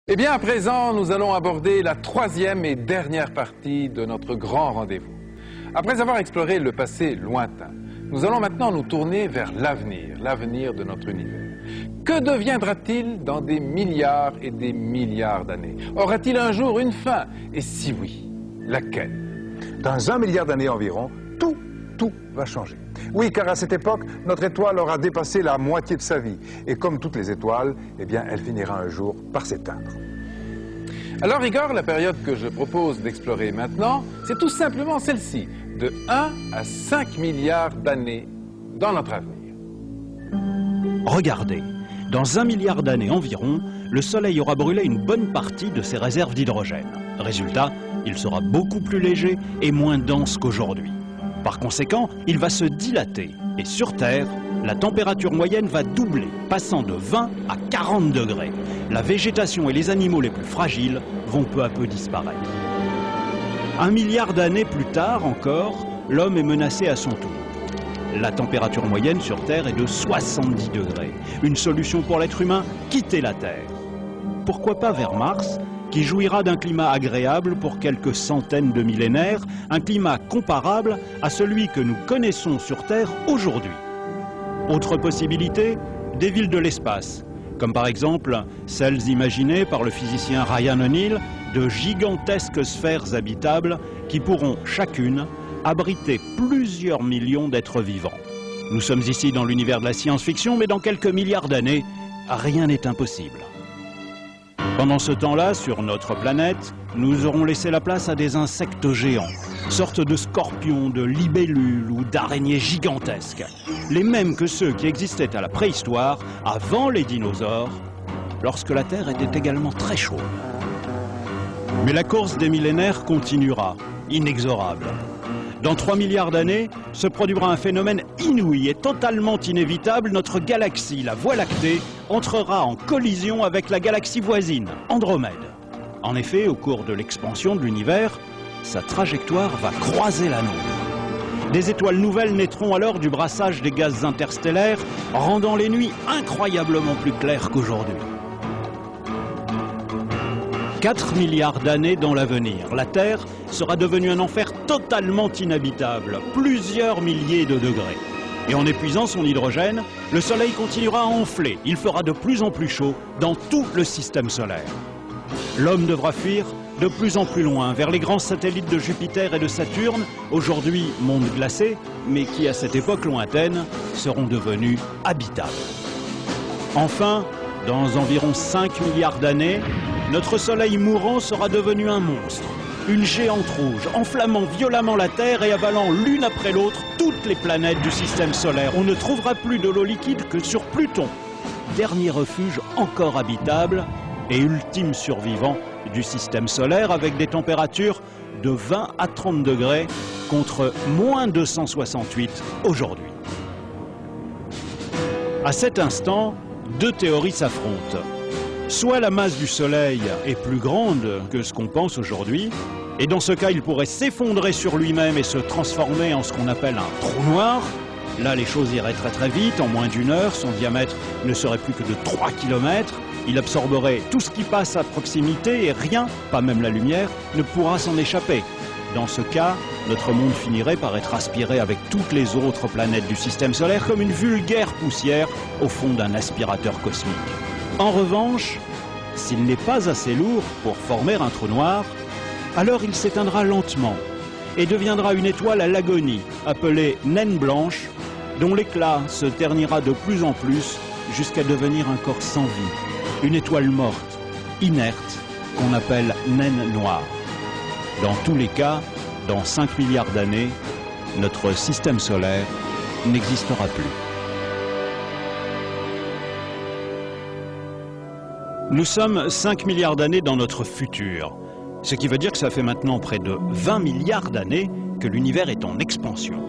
Eh bien, à présent, nous allons aborder la troisième et dernière partie de notre grand rendez-vous. Après avoir exploré le passé lointain, nous allons maintenant nous tourner vers l'avenir, l'avenir de notre univers. Que deviendra-t-il dans des milliards et des milliards d'années? Aura-t-il un jour une fin? Et si oui, laquelle? Dans 1 milliard d'années environ, tout va changer. Oui, car à cette époque, notre étoile aura dépassé la moitié de sa vie. Et comme toutes les étoiles, eh bien, elle finira un jour par s'éteindre. Alors, Igor, la période que je propose d'explorer maintenant, c'est tout simplement celle-ci, de 1 à 5 milliards d'années dans notre avenir. Regardez, dans 1 milliard d'années environ, le Soleil aura brûlé une bonne partie de ses réserves d'hydrogène. Résultat, il sera beaucoup plus léger et moins dense qu'aujourd'hui. Par conséquent, il va se dilater et sur Terre, la température moyenne va doubler, passant de 20 à 40 degrés. La végétation et les animaux les plus fragiles vont peu à peu disparaître. 1 milliard d'années plus tard encore, l'homme est menacé à son tour. La température moyenne sur Terre est de 70 degrés. Une solution pour l'être humain, quitter la Terre. Pourquoi pas vers Mars, qui jouira d'un climat agréable pour quelques centaines de millénaires, un climat comparable à celui que nous connaissons sur Terre aujourd'hui. Autre possibilité, des villes de l'espace, comme par exemple celles imaginées par le physicien Ryan O'Neill, de gigantesques sphères habitables qui pourront chacune abriter plusieurs millions d'êtres vivants. Nous sommes ici dans l'univers de la science-fiction, mais dans quelques milliards d'années, rien n'est impossible. Pendant ce temps-là, sur notre planète, nous aurons laissé la place à des insectes géants, sortes de scorpions, de libellules ou d'araignées gigantesques, les mêmes que ceux qui existaient à la préhistoire, avant les dinosaures, lorsque la Terre était également très chaude. Mais la course des millénaires continuera, inexorable. Dans 3 milliards d'années, se produira un phénomène inouï et totalement inévitable. Notre galaxie, la Voie lactée, entrera en collision avec la galaxie voisine, Andromède. En effet, au cours de l'expansion de l'univers, sa trajectoire va croiser la nôtre. Des étoiles nouvelles naîtront alors du brassage des gaz interstellaires, rendant les nuits incroyablement plus claires qu'aujourd'hui. 4 milliards d'années dans l'avenir, la Terre sera devenue un enfer totalement inhabitable, plusieurs milliers de degrés. Et en épuisant son hydrogène, le Soleil continuera à enfler. Il fera de plus en plus chaud dans tout le système solaire. L'homme devra fuir de plus en plus loin, vers les grands satellites de Jupiter et de Saturne, aujourd'hui mondes glacés, mais qui à cette époque lointaine seront devenus habitables. Enfin, dans environ 5 milliards d'années, notre Soleil mourant sera devenu un monstre, une géante rouge, enflammant violemment la Terre et avalant l'une après l'autre toutes les planètes du système solaire. On ne trouvera plus de l'eau liquide que sur Pluton, dernier refuge encore habitable et ultime survivant du système solaire, avec des températures de 20 à 30 degrés contre moins 268 aujourd'hui. À cet instant, deux théories s'affrontent. Soit la masse du Soleil est plus grande que ce qu'on pense aujourd'hui, et dans ce cas, il pourrait s'effondrer sur lui-même et se transformer en ce qu'on appelle un trou noir. Là, les choses iraient très vite, en moins d'1 heure, son diamètre ne serait plus que de 3 km. Il absorberait tout ce qui passe à proximité et rien, pas même la lumière, ne pourra s'en échapper. Dans ce cas, notre monde finirait par être aspiré avec toutes les autres planètes du système solaire comme une vulgaire poussière au fond d'un aspirateur cosmique. En revanche, s'il n'est pas assez lourd pour former un trou noir, alors il s'éteindra lentement et deviendra une étoile à l'agonie, appelée naine blanche, dont l'éclat se ternira de plus en plus jusqu'à devenir un corps sans vie, une étoile morte, inerte, qu'on appelle naine noire. Dans tous les cas, dans 5 milliards d'années, notre système solaire n'existera plus. Nous sommes 5 milliards d'années dans notre futur, ce qui veut dire que ça fait maintenant près de 20 milliards d'années que l'univers est en expansion.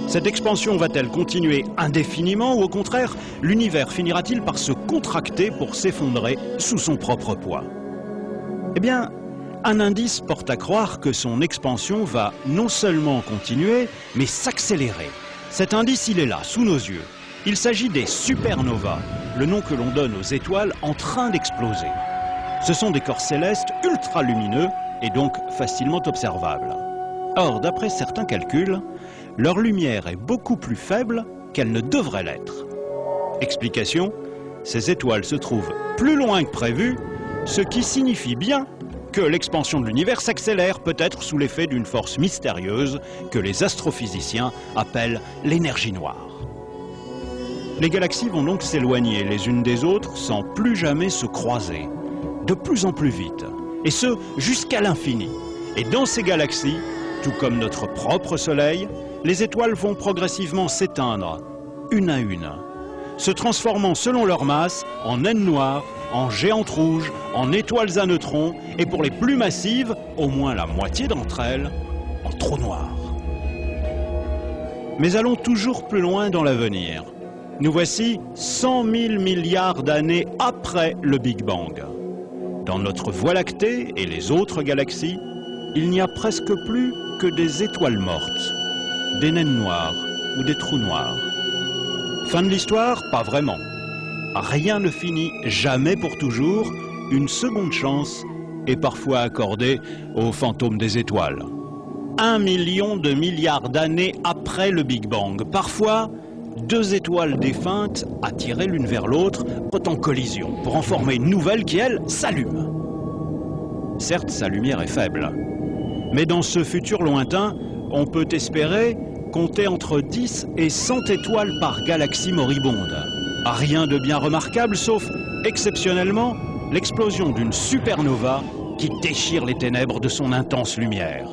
Cette expansion va-t-elle continuer indéfiniment ou au contraire, l'univers finira-t-il par se contracter pour s'effondrer sous son propre poids? Eh bien, un indice porte à croire que son expansion va non seulement continuer, mais s'accélérer. Cet indice, il est là, sous nos yeux. Il s'agit des supernovas, le nom que l'on donne aux étoiles en train d'exploser. Ce sont des corps célestes ultra lumineux et donc facilement observables. Or, d'après certains calculs, leur lumière est beaucoup plus faible qu'elle ne devrait l'être. Explication, ces étoiles se trouvent plus loin que prévu, ce qui signifie bien que l'expansion de l'univers s'accélère peut-être sous l'effet d'une force mystérieuse que les astrophysiciens appellent l'énergie noire. Les galaxies vont donc s'éloigner les unes des autres sans plus jamais se croiser, de plus en plus vite, et ce jusqu'à l'infini. Et dans ces galaxies, tout comme notre propre Soleil, les étoiles vont progressivement s'éteindre, une à une, se transformant selon leur masse en naines noires, en géantes rouges, en étoiles à neutrons, et pour les plus massives, au moins la moitié d'entre elles, en trous noirs. Mais allons toujours plus loin dans l'avenir. Nous voici 100 000 milliards d'années après le Big Bang. Dans notre Voie lactée et les autres galaxies, il n'y a presque plus que des étoiles mortes, des naines noires ou des trous noirs. Fin de l'histoire? Pas vraiment. Rien ne finit jamais pour toujours, une seconde chance est parfois accordée aux fantômes des étoiles. 1 million de milliards d'années après le Big Bang, parfois 2 étoiles défuntes attirées l'une vers l'autre sont en collision pour en former une nouvelle qui, elle, s'allume. Certes, sa lumière est faible, mais dans ce futur lointain, on peut espérer compter entre 10 et 100 étoiles par galaxie moribonde. Rien de bien remarquable, sauf, exceptionnellement, l'explosion d'une supernova qui déchire les ténèbres de son intense lumière.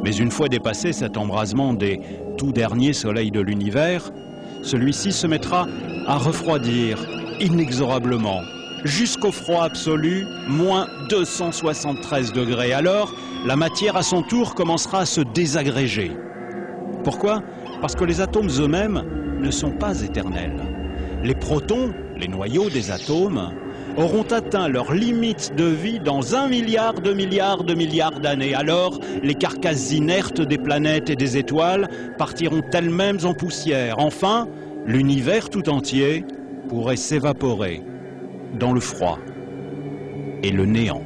Mais une fois dépassé cet embrasement des tout derniers soleils de l'univers, celui-ci se mettra à refroidir inexorablement, jusqu'au froid absolu, moins 273 degrés. Alors, la matière à son tour commencera à se désagréger. Pourquoi? Parce que les atomes eux-mêmes ne sont pas éternels. Les protons, les noyaux des atomes, auront atteint leur limite de vie dans 1 milliard de milliards de milliards d'années. Alors, les carcasses inertes des planètes et des étoiles partiront elles-mêmes en poussière. Enfin, l'univers tout entier pourrait s'évaporer dans le froid et le néant.